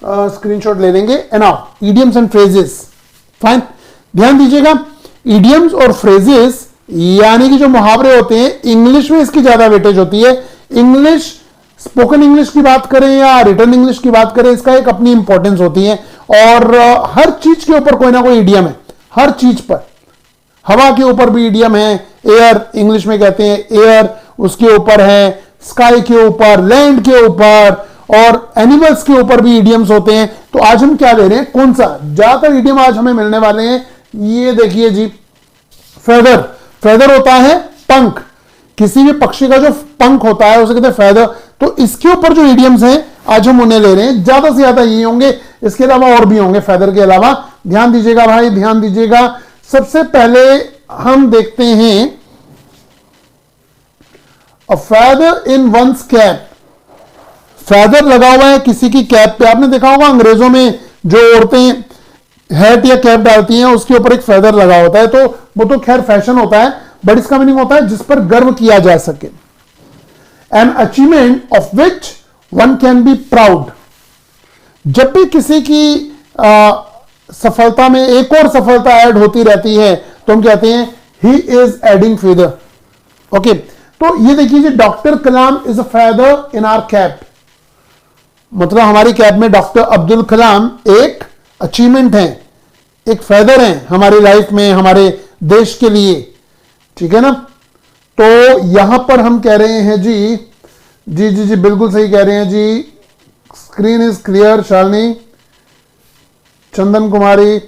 Screenshot ले लेंगे। एनाउ idioms and phrases, fine. ध्यान दीजिएगा, इडियम्स और फ्रेजेस यानी कि जो मुहावरे होते हैं, इंग्लिश में इसकी ज्यादा वेटेज होती है। इंग्लिश, स्पोकन इंग्लिश की बात करें या रिटन इंग्लिश की बात करें, इसका एक अपनी इंपॉर्टेंस होती है। और हर चीज के ऊपर कोई ना कोई इडियम है, हर चीज पर। हवा के ऊपर भी इडियम है, एयर इंग्लिश में कहते हैं एयर, उसके ऊपर है, स्काई के ऊपर, लैंड के ऊपर, और एनिमल्स के ऊपर भी इडियम्स होते हैं। तो आज हम क्या ले रहे हैं, कौन सा ज्यादातर इडियम आज हमें मिलने वाले हैं, ये देखिए जी, फेदर। फेदर होता है पंख, किसी भी पक्षी का जो पंख होता है उसे कहते हैं फेदर। तो इसके ऊपर जो इडियम्स हैं आज हम उन्हें ले रहे हैं, ज्यादा से ज्यादा ये होंगे, इसके अलावा और भी होंगे फेदर के अलावा। ध्यान दीजिएगा भाई, ध्यान दीजिएगा। सबसे पहले हम देखते हैं a feather in one's cap. Feather लगा हुआ है किसी की कैप पे। आपने देखा होगा अंग्रेजों में जो औरतें हैट या कैप डालती हैं उसके ऊपर एक फेदर लगा होता है, तो वो तो खैर फैशन होता है, बट इसका मीनिंग होता है जिस पर गर्व किया जा सके। An achievement of which one can be proud. जब भी किसी की सफलता में एक और सफलता ऐड होती रहती है तो हम कहते हैं he is adding feather. Okay, तो ये देखिए, doctor Kalam is a feather in our cap. मतलब हमारी कैप में डॉक्टर अब्दुल कलाम एक अचीवमेंट है, एक फेदर है हमारी लाइफ में, हमारे देश के लिए। ठीक है ना। तो यहां पर हम कह रहे हैं जी जी जी जी बिल्कुल सही कह रहे हैं जी। Screen is clear. Shalini, Chandan Kumari,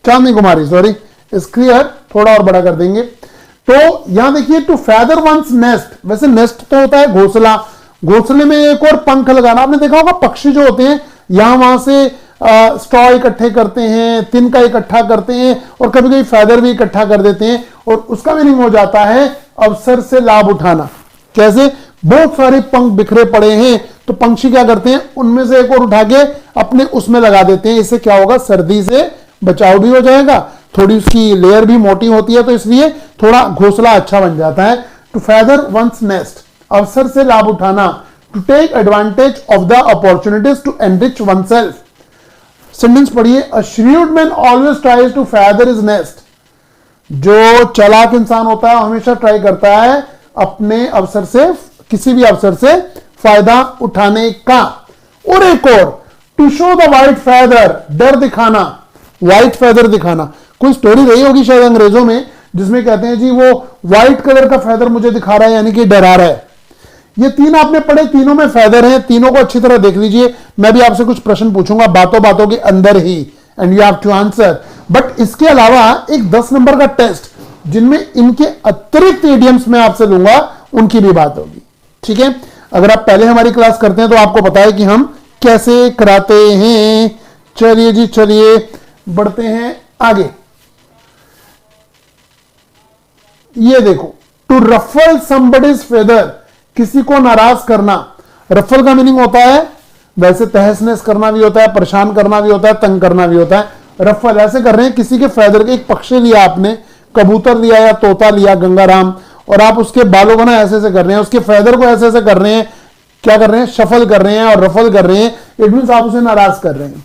Chandni Kumari sorry, is clear. थोड़ा और बड़ा कर देंगे। तो यहां देखिए, टू फेदर वंस नेस्ट। वैसे नेस्ट तो होता है घोंसला, घोंसले में एक और पंख लगाना। आपने देखा होगा पक्षी जो होते हैं यहां वहां से स्ट्रॉ इकट्ठे करते हैं, तिनका इकट्ठा करते हैं, और कभी कभी फेदर भी इकट्ठा कर देते हैं, और उसका मीनिंग हो जाता है अवसर से लाभ उठाना। कैसे, बहुत सारे पंख बिखरे पड़े हैं तो पंछी क्या करते हैं, उनमें से एक और उठा के अपने उसमें लगा देते हैं। इससे क्या होगा, सर्दी से बचाव भी हो जाएगा, थोड़ी उसकी लेयर भी मोटी होती है, तो इसलिए थोड़ा घोंसला अच्छा बन जाता है। टू फेदर वंस नेस्ट, अवसर से लाभ उठाना। To take advantage of the opportunities to enrich oneself. Sentence पढ़िए, a shrewd man always tries to feather his nest। जो चालाक इंसान होता है हमेशा ट्राई करता है अपने अवसर से, किसी भी अवसर से फायदा उठाने का। और एक और, to show the white feather, डर दिखाना, व्हाइट फेदर दिखाना। कोई स्टोरी रही होगी शायद अंग्रेजों में जिसमें कहते हैं जी वो व्हाइट कलर का फेदर मुझे दिखा रहा है, यानी कि डरा रहा है। ये तीन आपने पढ़े, तीनों में फेदर हैं, तीनों को अच्छी तरह देख लीजिए। मैं भी आपसे कुछ प्रश्न पूछूंगा बातों बातों के अंदर ही, and you have to answer. But इसके अलावा एक 10 नंबर का टेस्ट जिनमें इनके अतिरिक्त इडियम्स में आपसे लूंगा, उनकी भी बात होगी। ठीक है, अगर आप पहले हमारी क्लास करते हैं तो आपको पता है कि हम कैसे कराते हैं। चलिए जी, चलिए बढ़ते हैं आगे। ये देखो, टू रफल समबडीज फेदर, किसी को नाराज करना। रफल का मीनिंग होता है, वैसे तहस नहस करना भी होता है, परेशान करना भी होता है, तंग करना भी होता है। रफल ऐसे कर रहे हैं किसी के फेदर के, एक पक्षी लिया आपने, कबूतर लिया या तोता लिया, गंगाराम, और आप उसके बालों को ना ऐसे ऐसे कर रहे हैं, उसके फेदर को ऐसे ऐसे कर रहे हैं। क्या कर रहे हैं, शफल कर रहे हैं और रफल कर रहे हैं। इट मींस आप उसे नाराज कर रहे हैं।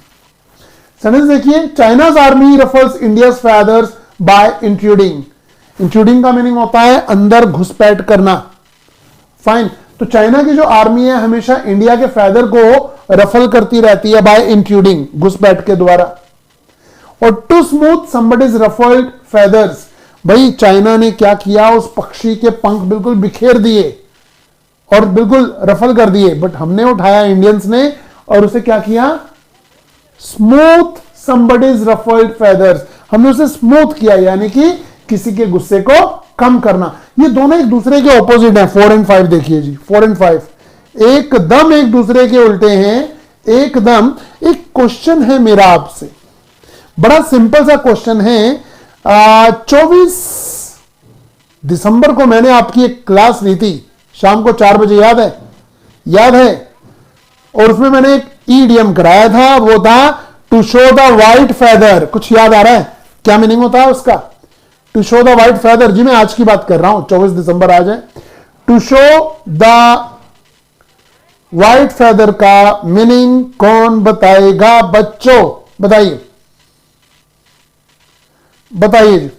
सेंटेंस देखिए, China's army ruffles India's feathers by intruding. Intruding का मीनिंग होता है अंदर घुसपैठ करना। फाइन, तो चाइना की जो आर्मी है हमेशा इंडिया के फेदर को रफल करती रहती है बाय इंट्रूडिंग, घुसपैठ के द्वारा। और to smooth somebody's ruffled feathers, भाई चाइना ने क्या किया, उस पक्षी के पंख बिल्कुल बिखेर दिए और बिल्कुल रफल कर दिए। बट हमने उठाया इंडियंस ने और उसे क्या किया, स्मूथ समबडीज रफल्ड फेदर्स, हमने उसे स्मूथ किया, यानी कि किसी के गुस्से को कम करना। ये दोनों एक दूसरे के ऑपोजिट हैं। 4 और 5 देखिए जी, 4 और 5 एकदम एक दूसरे के उल्टे हैं, एकदम। एक क्वेश्चन है मेरा आपसे, बड़ा सिंपल सा क्वेश्चन है। 24 दिसंबर को मैंने आपकी एक क्लास ली थी शाम को 4 बजे, याद है? याद है? और उसमें मैंने एक ईडियम कराया था, वो था to show the white feather. कुछ याद आ रहा है क्या मीनिंग होता है उसका? To show the white feather. जी मैं आज की बात कर रहा हूं, 24 दिसंबर आज है। To show the white feather का मीनिंग कौन बताएगा बच्चों? बताइए बताइए जी।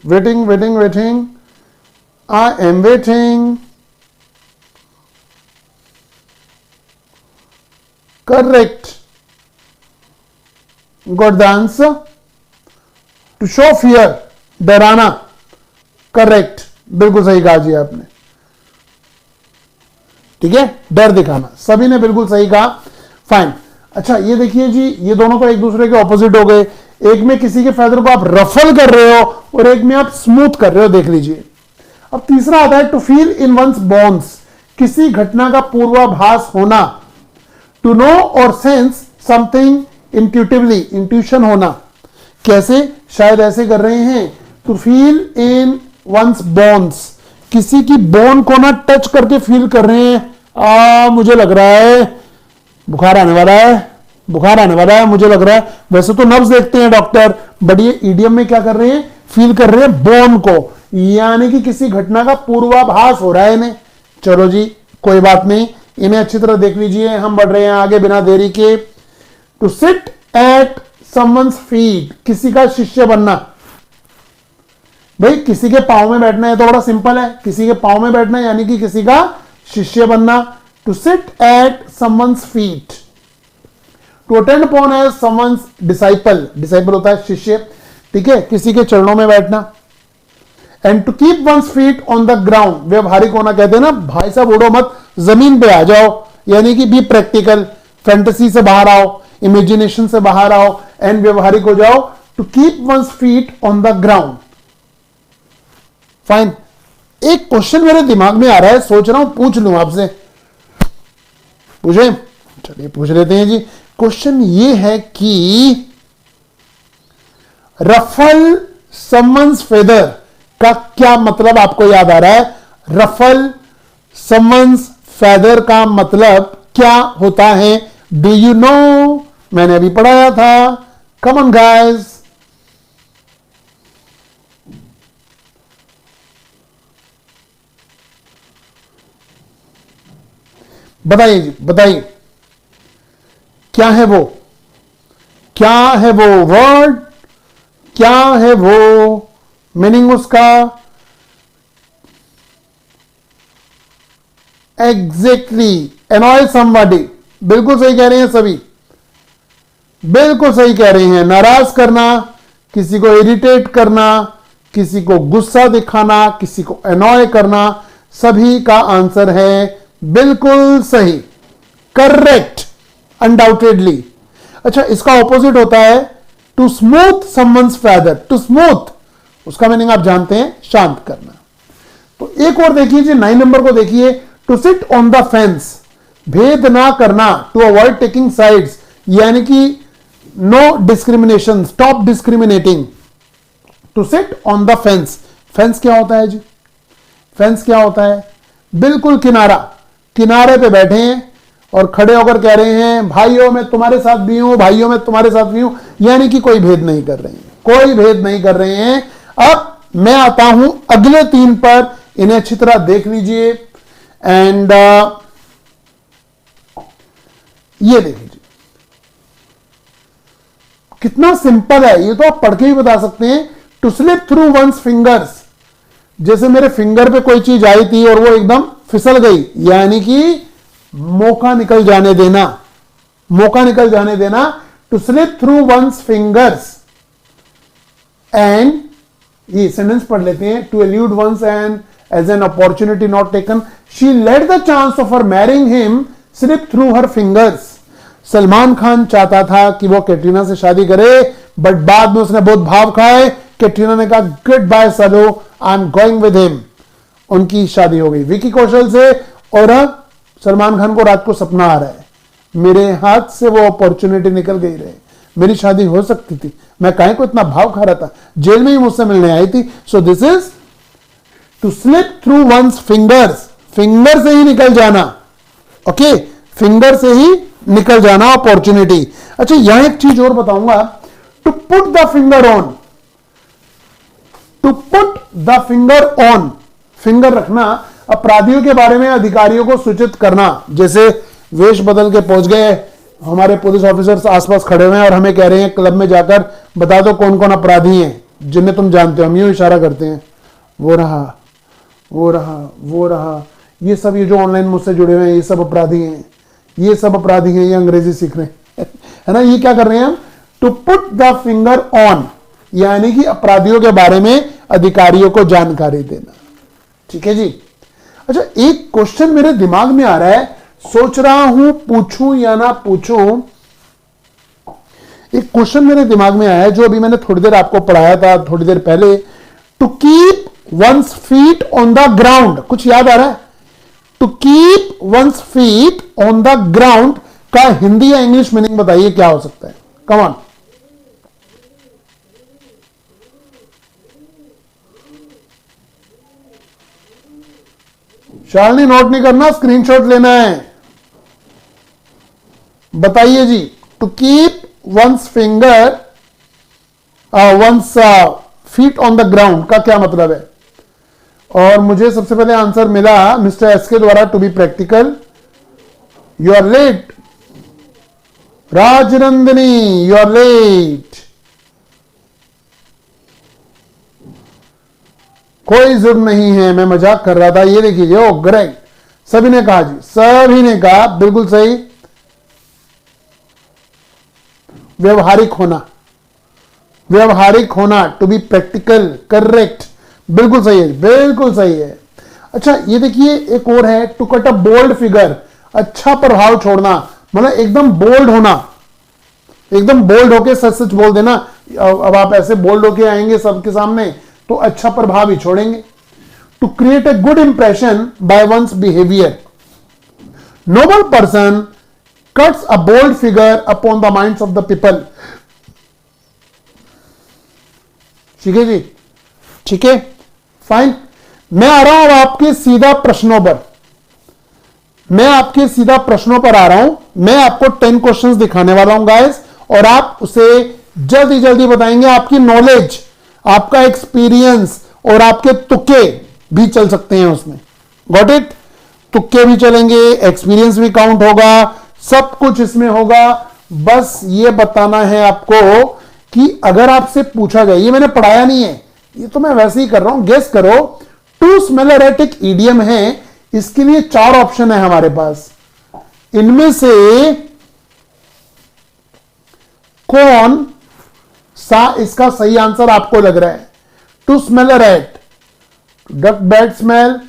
Waiting waiting waiting, I am waiting. Correct, got the answer. To show fear, डराना। करेक्ट, बिल्कुल सही कहा जी आपने। ठीक है, डर दिखाना, सभी ने बिल्कुल सही कहा। फाइन। अच्छा ये देखिए जी, ये दोनों तो एक दूसरे के ऑपोजिट हो गए। एक में किसी के फेदर को आप रफल कर रहे हो और एक में आप स्मूथ कर रहे हो, देख लीजिए। अब तीसरा आता है to feel in one's bones, किसी घटना का पूर्वाभास होना। टू नो और सेंस समथिंग इंट्यूटिवली, इंट्यूशन होना। कैसे? शायद ऐसे कर रहे हैं, to feel in one's bones, किसी की बोन को ना टच करके फील कर रहे हैं। मुझे लग रहा है बुखार आने वाला है, बुखार आने वाला है, मुझे लग रहा है। वैसे तो नब्ज देखते हैं डॉक्टर, बट ये ईडियम में क्या कर रहे हैं? फील कर रहे हैं बोन को, यानी कि किसी घटना का पूर्वाभास हो रहा है इन्हें। चलो जी, कोई बात नहीं, इन्हें अच्छी तरह देख लीजिए। हम बढ़ रहे हैं आगे बिना देरी के। To sit at someone's feet, किसी का शिष्य बनना। भाई किसी के पांव में बैठना है तो बड़ा सिंपल है, किसी के पांव में बैठना है यानी कि किसी का शिष्य बनना। To sit at someone's feet, to attend upon as someone's disciple, disciple होता है शिष्य, ठीक है, किसी के चरणों में बैठना। And to keep one's feet on the ground, व्यवहारिक होना। कहते हैं ना भाई साहब उड़ो मत, जमीन पे आ जाओ, यानी कि बी प्रैक्टिकल, फैंटेसी से बाहर आओ, इमेजिनेशन से बाहर आओ एंड व्यवहारिक हो जाओ। To keep one's feet on the ground. Fine. एक क्वेश्चन मेरे दिमाग में आ रहा है, सोच रहा हूं पूछ लूं आपसे, पूछे? चलिए पूछ लेते हैं जी। क्वेश्चन ये है कि रफल समवन्स फेदर का क्या मतलब आपको याद आ रहा है? रफल समवन्स फेदर का मतलब क्या होता है? Do you know? मैंने अभी पढ़ाया था। कम ऑन गाइस, बताइए जी, बताइए क्या है वो? क्या है वो वर्ड? क्या है वो मीनिंग उसका? Exactly, annoy somebody. बिल्कुल सही कह रहे हैं सभी, बिल्कुल सही कह रहे हैं। नाराज करना, किसी को इरिटेट करना, किसी को गुस्सा दिखाना, किसी को एनॉय करना, सभी का आंसर है बिल्कुल सही, करेक्ट, अनडाउटेडली। अच्छा इसका ऑपोजिट होता है to smooth someone's feather. To smooth, उसका मीनिंग आप जानते हैं, शांत करना। तो एक और देखिए जी, 9 नंबर को देखिए। To sit on the fence, भेद ना करना। टू अवॉइड टेकिंग साइड्स, यानी कि no discrimination, stop discriminating. To sit on the fence, fence क्या होता है जी? फेंस क्या होता है? बिल्कुल किनारा, किनारे पे बैठे हैं और खड़े होकर कह रहे हैं भाइयों मैं तुम्हारे साथ भी हूं, भाइयों मैं तुम्हारे साथ भी हूं, यानी कि कोई भेद नहीं कर रहे हैं, कोई भेद नहीं कर रहे हैं। अब मैं आता हूं अगले 3 पर, इन्हें अच्छी तरह देख लीजिए। एंड ये देख लीजिए कितना सिंपल है, ये तो आप पढ़ के ही बता सकते हैं। To slip through one's fingers, जैसे मेरे फिंगर पे कोई चीज आई थी और वो एकदम फिसल गई, यानी कि मौका निकल जाने देना, मौका निकल जाने देना। To slip through one's fingers and, ये सेंटेंस पढ़ लेते हैं। To elude one's end as an opportunity not taken, she let the chance of her marrying him slip through her fingers. Salman Khan चाहता था कि वो कैटरीना से शादी करे, बट बाद में उसने बहुत भाव खाए। कैटरीना ने कहा good bye Sallu, I am going with him. उनकी शादी हो गई विकी कौशल से, और सलमान खान को रात को सपना आ रहा है मेरे हाथ से वो अपॉर्चुनिटी निकल गई रहे, मेरी शादी हो सकती थी, मैं काहे को इतना भाव खा रहा था, जेल में ही मुझसे मिलने आई थी। So this is to slip through one's fingers, finger से ही निकल जाना, ओके, फिंगर से ही निकल जाना अपॉर्चुनिटी। अच्छा यहां एक चीज और बताऊंगा, to put the finger on, to put the finger on, finger रखना, अपराधियों के बारे में अधिकारियों को सूचित करना। जैसे वेश बदल के पहुंच गए, हमारे पुलिस ऑफिसर्स आसपास खड़े हुए हैं और हमें कह रहे हैं क्लब में जाकर बता दो कौन कौन अपराधी हैं जिन्हें तुम जानते हो। हम यूं इशारा करते हैं, वो रहा, वो रहा, वो रहा, ये सब, ये जो ऑनलाइन मुझसे जुड़े हुए हैं ये सब अपराधी हैं, ये सब अपराधी हैं, ये अंग्रेजी सीख रहे हैं है ना। ये क्या कर रहे हैं हम? To put the finger on, यानी कि अपराधियों के बारे में अधिकारियों को जानकारी देना। ठीक है जी। अच्छा, एक क्वेश्चन मेरे दिमाग में आ रहा है, सोच रहा हूं पूछूं या ना पूछूं। एक क्वेश्चन मेरे दिमाग में आया है जो अभी मैंने थोड़ी देर आपको पढ़ाया था, थोड़ी देर पहले। To keep one's feet on the ground, कुछ याद आ रहा है? To keep one's feet on the ground का हिंदी या इंग्लिश मीनिंग बताइए क्या हो सकता है? Come on. शालिनी, नोट नहीं करना, स्क्रीनशॉट लेना है। बताइए जी। To keep one's finger one's feet on the ground का क्या मतलब है? और मुझे सबसे पहले आंसर मिला मिस्टर एस के द्वारा, to be practical. You are late Rajnandini, you are late. कोई जुर्म नहीं है, मैं मजाक कर रहा था। ये देखिए, ओ ग्रेट, सभी ने कहा जी, सभी ने कहा, बिल्कुल सही। व्यवहारिक होना, व्यवहारिक होना, टू बी प्रैक्टिकल, करेक्ट, बिल्कुल सही है, बिल्कुल सही है। अच्छा, ये देखिए एक और है, to cut a bold figure, अच्छा प्रभाव छोड़ना, मतलब एकदम बोल्ड होना, एकदम बोल्ड होके सच सच बोल देना। अब आप ऐसे बोल्ड होके आएंगे सबके सामने तो अच्छा प्रभाव ही छोड़ेंगे। To create a good impression by one's behaviour, noble person cuts a bold figure upon the minds of the people. ठीक है जी, ठीक है, फाइन। मैं आ रहा हूं आपके सीधा प्रश्नों पर, मैं आपके सीधा प्रश्नों पर आ रहा हूं। मैं आपको 10 क्वेश्चंस दिखाने वाला हूं गाइस, और आप उसे जल्दी जल्दी बताएंगे। आपकी नॉलेज, आपका एक्सपीरियंस और आपके तुक्के भी चल सकते हैं उसमें। Got it? तुक्के भी चलेंगे, एक्सपीरियंस भी काउंट होगा, सब कुछ इसमें होगा। बस ये बताना है आपको कि अगर आपसे पूछा जाए, ये मैंने पढ़ाया नहीं है, ये तो मैं वैसे ही कर रहा हूं, गेस करो। टू स्मेल अ रैट एक ईडियम है, इसके लिए 4 ऑप्शन है हमारे पास। इनमें से कौन सा इसका सही आंसर आपको लग रहा है? To smell a rat, to duck bad smell,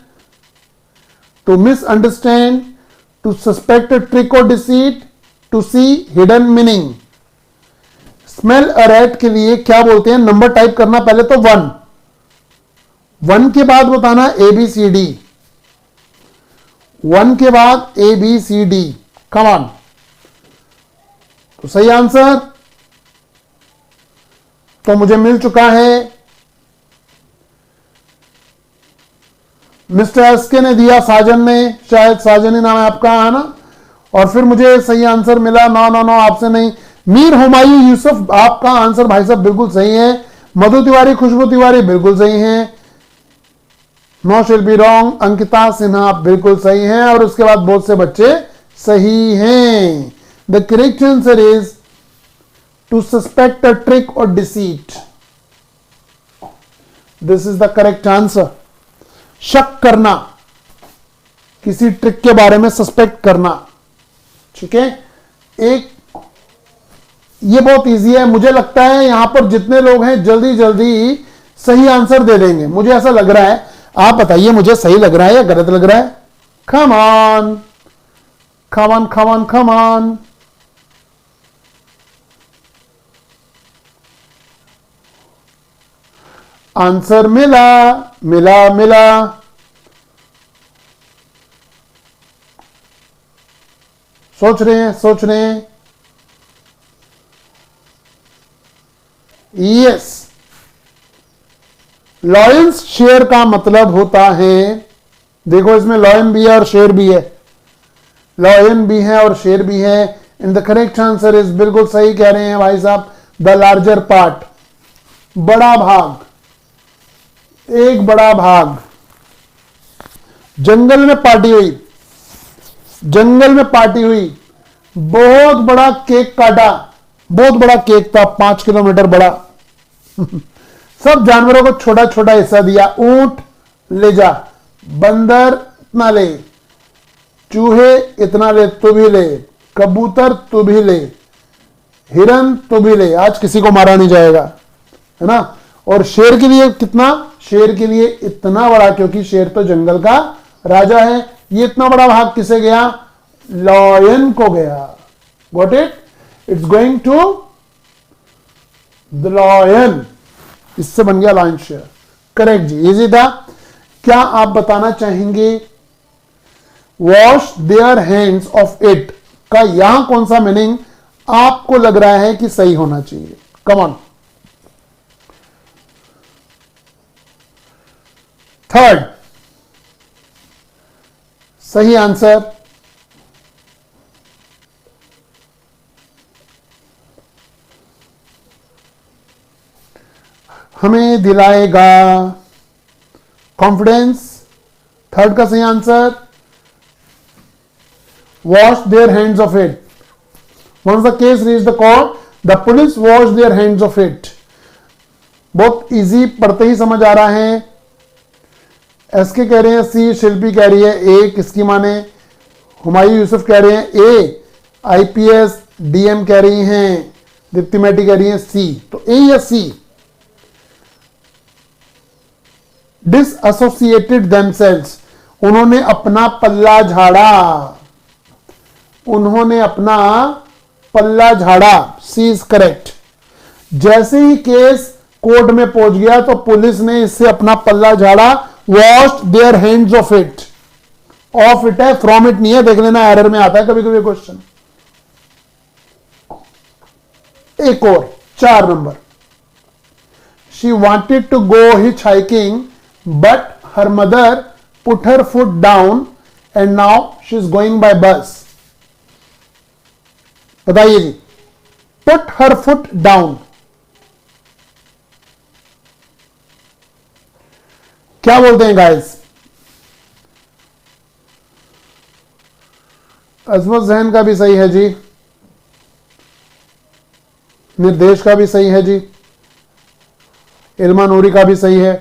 to misunderstand, to suspect a trick और deceit, to see hidden meaning. Smell a rat के लिए क्या बोलते हैं? नंबर टाइप करना पहले तो 1 के बाद बताना ABCD, 1 के बाद ABCD, कम ऑन। तो सही आंसर तो मुझे मिल चुका है, मिस्टर एसके ने दिया, साजन ने, शायद साजन ही नाम है आपका, है ना। और फिर मुझे सही आंसर मिला, नो आपसे नहीं, मीर हुमायूं यूसुफ, आपका आंसर भाई साहब बिल्कुल सही है। मधु तिवारी, खुशबू तिवारी बिल्कुल सही हैं। नो शिल बी रॉन्ग। अंकिता सिन्हा बिल्कुल सही हैं, और उसके बाद बहुत से बच्चे सही हैं। The correct answer is to suspect a trick और deceit. This is the correct answer. शक करना, किसी ट्रिक के बारे में सस्पेक्ट करना। ठीक है, एक ये बहुत इजी है। मुझे लगता है यहां पर जितने लोग हैं जल्दी जल्दी सही आंसर दे देंगे, मुझे ऐसा लग रहा है। आप बताइए मुझे सही लग रहा है या गलत लग रहा है? Come on, come on, come on, come on. Answer मिला, मिला, मिला। सोच रहे हैं, सोच रहे हैं। यस, लॉयंस शेयर का मतलब होता है, देखो इसमें लॉयन भी है और शेर भी है, लॉयन भी है और शेर भी है। In the correct answer is, बिल्कुल सही कह रहे हैं भाई साहब, द लार्जर पार्ट, बड़ा भाग, एक बड़ा भाग। जंगल में पार्टी हुई, जंगल में पार्टी हुई, बहुत बड़ा केक काटा, बहुत बड़ा केक था 5 किलोमीटर बड़ा। सब जानवरों को छोटा छोटा हिस्सा दिया। ऊंट ले जा, बंदर इतना ले, चूहे इतना ले, तू भी ले, कबूतर तू भी ले, हिरन तू भी ले, आज किसी को मारा नहीं जाएगा, है ना। और शेर के लिए कितना, शेर के लिए इतना बड़ा, क्योंकि शेर तो जंगल का राजा है। ये इतना बड़ा भाग किसे गया, लॉयन को गया। Got it, it's going to the lion. इससे बन गया लॉयन शेयर। करेक्ट जी, इजी था। क्या आप बताना चाहेंगे wash their hands off it का यहां कौन सा मीनिंग आपको लग रहा है कि सही होना चाहिए? Come on. थर्ड सही आंसर, हमें दिलाएगा कॉन्फिडेंस। थर्ड का सही answer, wash their hands off it. Once the case reached the court, the police washed their hands of it. बहुत इजी, पढ़ते ही समझ आ रहा है। एसके कह रहे हैं सी, शिल्पी कह रही है ए, किसकी माने? हुमायूं यूसुफ कह रहे हैं ए, आईपीएस डीएम कह रही हैं, दीप्ति मैटी कह रही हैं सी। तो ए या सी? डिसएसोसिएटेड देमसेल्व्स, उन्होंने अपना पल्ला झाड़ा, उन्होंने अपना पल्ला झाड़ा। सी इज करेक्ट। जैसे ही केस कोर्ट में पहुंच गया तो पुलिस ने इससे अपना पल्ला झाड़ा। Washed there hands off it, of it है, फ्रॉम इट नहीं है, देख लेना एरर में आता है कभी कभी क्वेश्चन। एक और 4 number, she wanted to go hitchhiking but her mother put her foot down and now she is going by bus. बताइए जी, पुट हर फुट डाउन क्या बोलते हैं गाइस? अजमत जहन का भी सही है जी, निर्देश का भी सही है जी, इल्मा नूरी का भी सही है।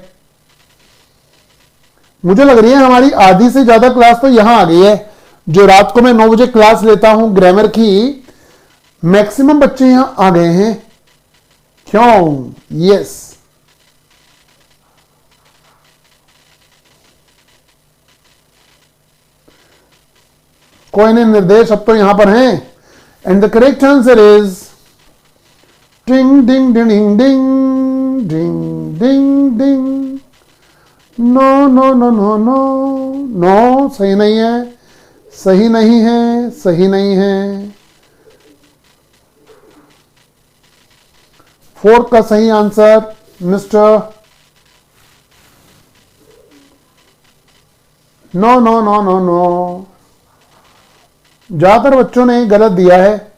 मुझे लग रही है हमारी आधी से ज्यादा क्लास तो यहां आ गई है। जो रात को मैं 9 बजे क्लास लेता हूं ग्रामर की, मैक्सिमम बच्चे यहां आ गए हैं। क्यों? यस, कोई नहीं, निर्देश अब तो यहां पर हैं। And the correct answer is ding ding ding ding ding ding ding ding. No no no no no no, सही नहीं है, सही नहीं है, सही नहीं है। 4th का सही answer mister, no no no no no, ज्यादातर बच्चों ने गलत दिया है।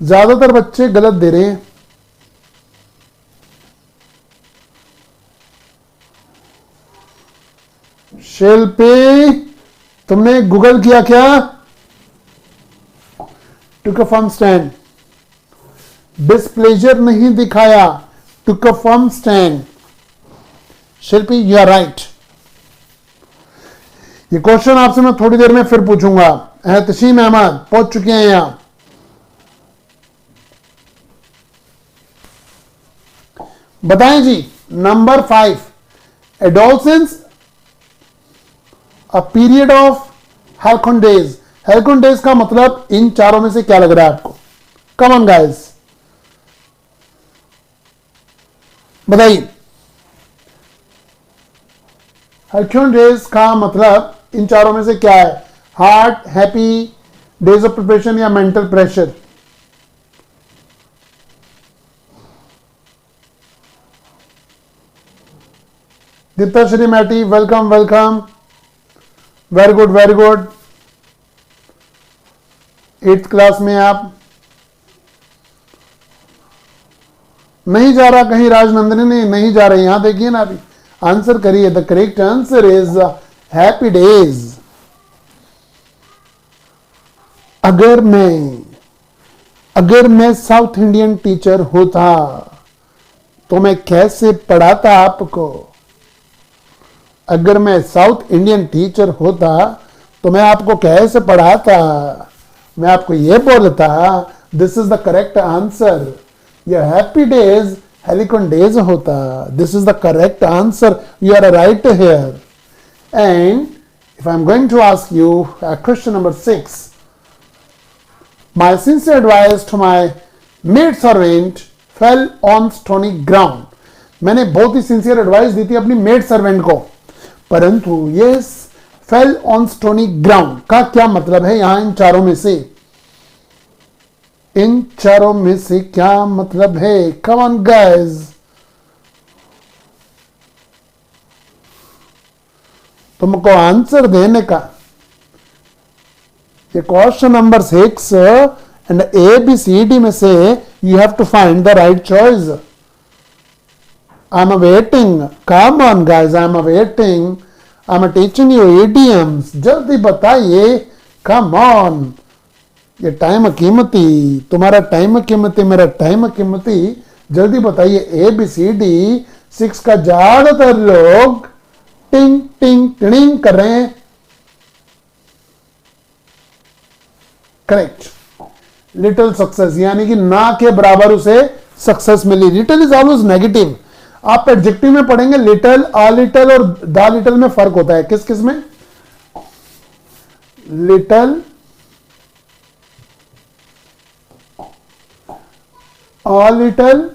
ज्यादातर बच्चे गलत दे रहे हैं। शिल्पी, तुमने गूगल किया क्या? Took a firm stand, displeasure नहीं दिखाया, took a firm stand. Shilpi, you are right. ये क्वेश्चन आपसे मैं थोड़ी देर में फिर पूछूंगा। एहतशीम अहमद पहुंच चुके हैं यहां। बताएं जी, number 5, adolescence a period of halcyon days. Halcyon days का मतलब इन चारों में से क्या लग रहा है आपको? कम ऑन गाइस, बताइए। हेल्कन डेज का मतलब इन चारों में से क्या है? Heart, happy, days of preparation या mental pressure? Dipta Shri Maity, welcome welcome, very good very good. 8th class में आप नहीं जा रहा कहीं, राजनंदिनी नहीं जा रहे, यहां देखिए ना अभी आंसर करिए। The correct answer is happy days. अगर मैं साउथ इंडियन टीचर होता तो मैं कैसे पढ़ाता आपको? अगर मैं साउथ इंडियन टीचर होता तो मैं आपको कैसे पढ़ाता? मैं आपको यह बोलता, this is the correct answer. Your happy days halcyon days होता। This is the correct answer, you are right here. And if I am going to ask you question number 6, my sincere advice to my maid servant fell on stony ground। मैंने बहुत ही sincere advice दी थी अपनी maid servant को, परंतु yes fell on stony ground का क्या मतलब है यहां इन चारों में से? इन चारों में से क्या मतलब है? कम ऑन गाइस, तुमको आंसर देने का। ये question number 6 and A B C D में से you have to find the right choice. I am waiting, come on guys, I am waiting, I am teaching you idioms. जल्दी बताइए, come on. ये time कीमती, तुम्हारा time कीमती, मेरा time कीमती। जल्दी बताइए ए बी सी डी 6 का ज्यादातर लोग टिंग टिंग टिंग कर रहे हैं। करेक्ट, लिटिल सक्सेस, यानी कि ना के बराबर उसे सक्सेस मिली। Little is always negative. आप एडजेक्टिव में पढ़ेंगे लिटिल, आ लिटिल और द लिटिल में फर्क होता है। किस किस में? Little, a little,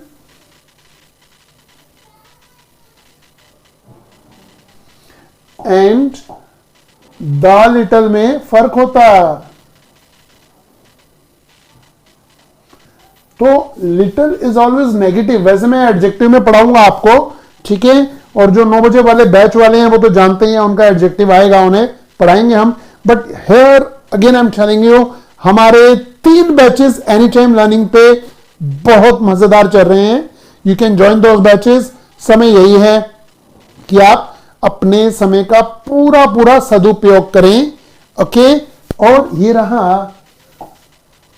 and the little में फर्क होता है। तो लिटिल इज ऑलवेज नेगेटिव। वैसे मैं एडजेक्टिव में पढ़ाऊंगा आपको, ठीक है, और जो 9 बजे वाले बैच वाले हैं वो तो जानते ही हैं, उनका एडजेक्टिव आएगा, उन्हें पढ़ाएंगे हम। But here again I am telling you, हमारे 3 बैचेस एनी टाइम लर्निंग पे बहुत मजेदार चल रहे हैं। You can join those batches. समय यही है कि आप अपने समय का पूरा पूरा सदुपयोग करें। ओके, और ये रहा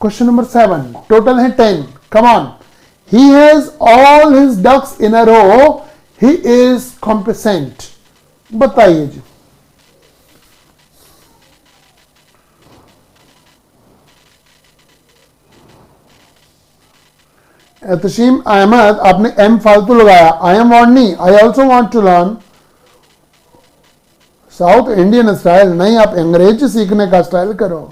क्वेश्चन नंबर 7, टोटल है 10। Come on, he has all his ducks in a row, he is complacent. बताइए जी। तशीम अहमद, आपने एम फालतू लगाया। आई एम वांट नहीं, I also want to learn south Indian style. नहीं, आप अंग्रेजी सीखने का स्टाइल करो।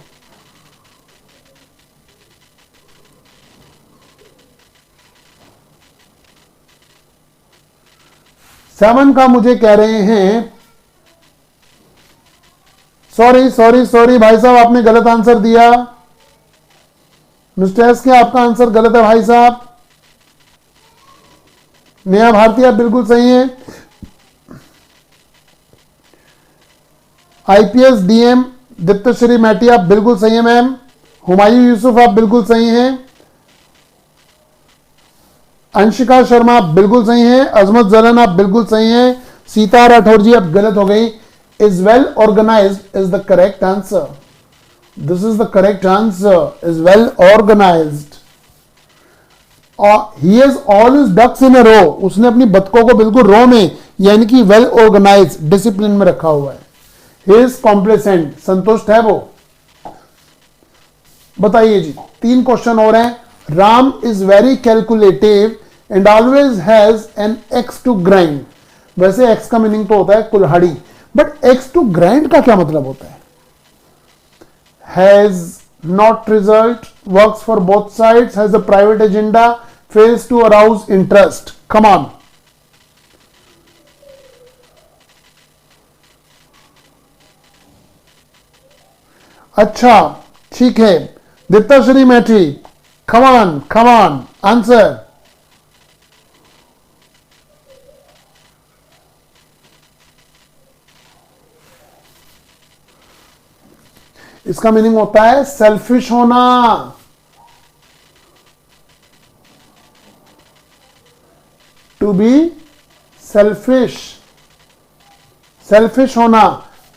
सेवन का मुझे कह रहे हैं, सॉरी सॉरी सॉरी भाई साहब, आपने गलत आंसर दिया। मिस्टर एस के, आपका आंसर गलत है भाई साहब। नेहा भारती, आप बिल्कुल सही हैं। आईपीएस डीएम दीप्तश्री मैटी, आप बिल्कुल सही है मैम। हुमायूं यूसुफ, आप बिल्कुल सही हैं। अंशिका शर्मा, आप बिल्कुल सही हैं। अजमत जलन, आप बिल्कुल सही हैं। सीता राठौर जी, आप गलत हो गई। Is well organised is the correct answer. This is the correct answer, is well organised. He has all his ducks in a row, उसने अपनी बतकों को बिल्कुल रो में, यानी कि वेल ऑर्गेनाइज, डिसिप्लिन में रखा हुआ है। ही इज कॉम्प्लेसेंट, संतुष्ट है वो। बताइए जी, 3 क्वेश्चन और हैं। Ram is very calculative and always has an axe to grind. वैसे एक्स का मीनिंग तो होता है कुल्हाड़ी, बट एक्स टू ग्राइंड का क्या मतलब होता है? Has not result, works for both sides, has a private agenda, fails to arouse interest. Come on. अच्छा, ठीक है। Diptashree Maithi, come on, answer। इसका मीनिंग होता है सेल्फिश होना। टू बी सेल्फिश, सेल्फिश होना।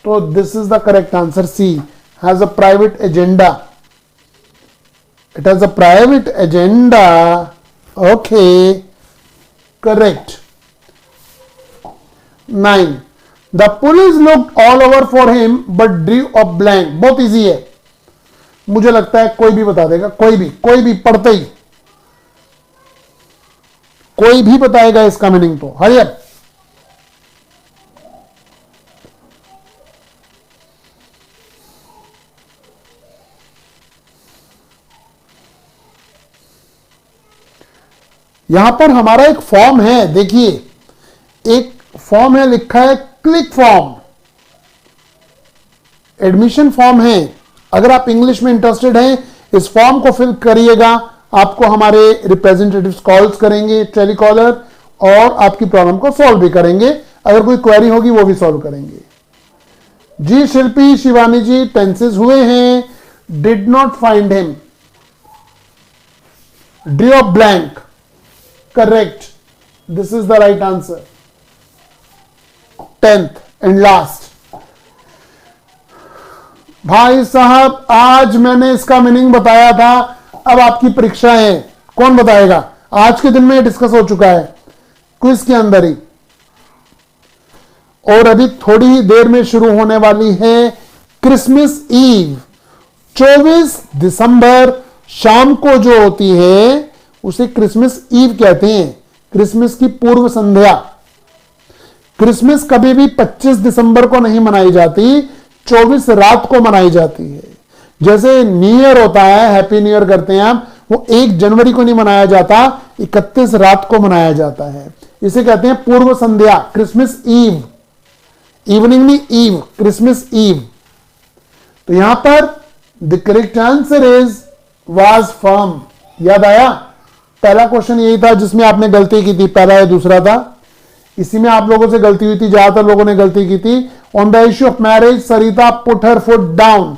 तो this is the correct answer, C has a private agenda. It has a private agenda. Okay, correct. 9, the police looked all over for him but drew a blank. बहुत easy है, मुझे लगता है कोई भी बता देगा, कोई भी पढ़ते ही कोई भी बताएगा इसका मीनिंग। तो हरी अप। यहां पर हमारा एक फॉर्म है, देखिए एक फॉर्म है, लिखा है क्लिक फॉर्म, एडमिशन फॉर्म है। अगर आप इंग्लिश में इंटरेस्टेड हैं, इस फॉर्म को फिल करिएगा, आपको हमारे रिप्रेजेंटेटिव्स कॉल्स करेंगे, टेलीकॉलर, और आपकी प्रॉब्लम को सॉल्व भी करेंगे। अगर कोई क्वेरी होगी वो भी सॉल्व करेंगे। जी शिल्पी शिवानी जी, टेंसेस हुए हैं। Did not find him, Drew a blank, correct, this is the right answer. 10th and last. भाई साहब आज मैंने इसका मीनिंग बताया था, अब आपकी परीक्षा है, कौन बताएगा? आज के दिन में डिस्कस हो चुका है क्विज के अंदर ही, और अभी थोड़ी ही देर में शुरू होने वाली है क्रिसमस ईव। 24 दिसंबर शाम को जो होती है उसे क्रिसमस ईव कहते हैं, क्रिसमस की पूर्व संध्या। क्रिसमस कभी भी 25 दिसंबर को नहीं मनाई जाती, 24 रात को मनाई जाती है। जैसे न्यू ईयर होता है, हैप्पी न्यू ईयर करते हैं आप, वो 1 जनवरी को नहीं मनाया जाता, 31 रात को मनाया जाता है। इसे कहते हैं पूर्व संध्या, क्रिसमस ईव, इवनिंग नहीं ईव, क्रिसमस ईव। तो यहां पर the correct answer is was firm. याद आया? पहला क्वेश्चन यही था जिसमें आपने गलती की थी, पहला या दूसरा था, इसी में आप लोगों से गलती हुई थी, ज्यादातर लोगों ने गलती की थी। On the issue of marriage Sarita put her foot down,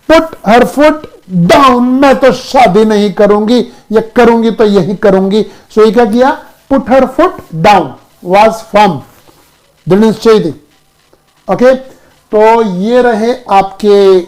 put her foot down, मैं तो शादी नहीं करूंगी, या करूंगी तो यही करूंगी। सो ये क्या किया? Put her foot down, was firm, दृढ़ निश्चयी थी। ओके, तो ये रहे आपके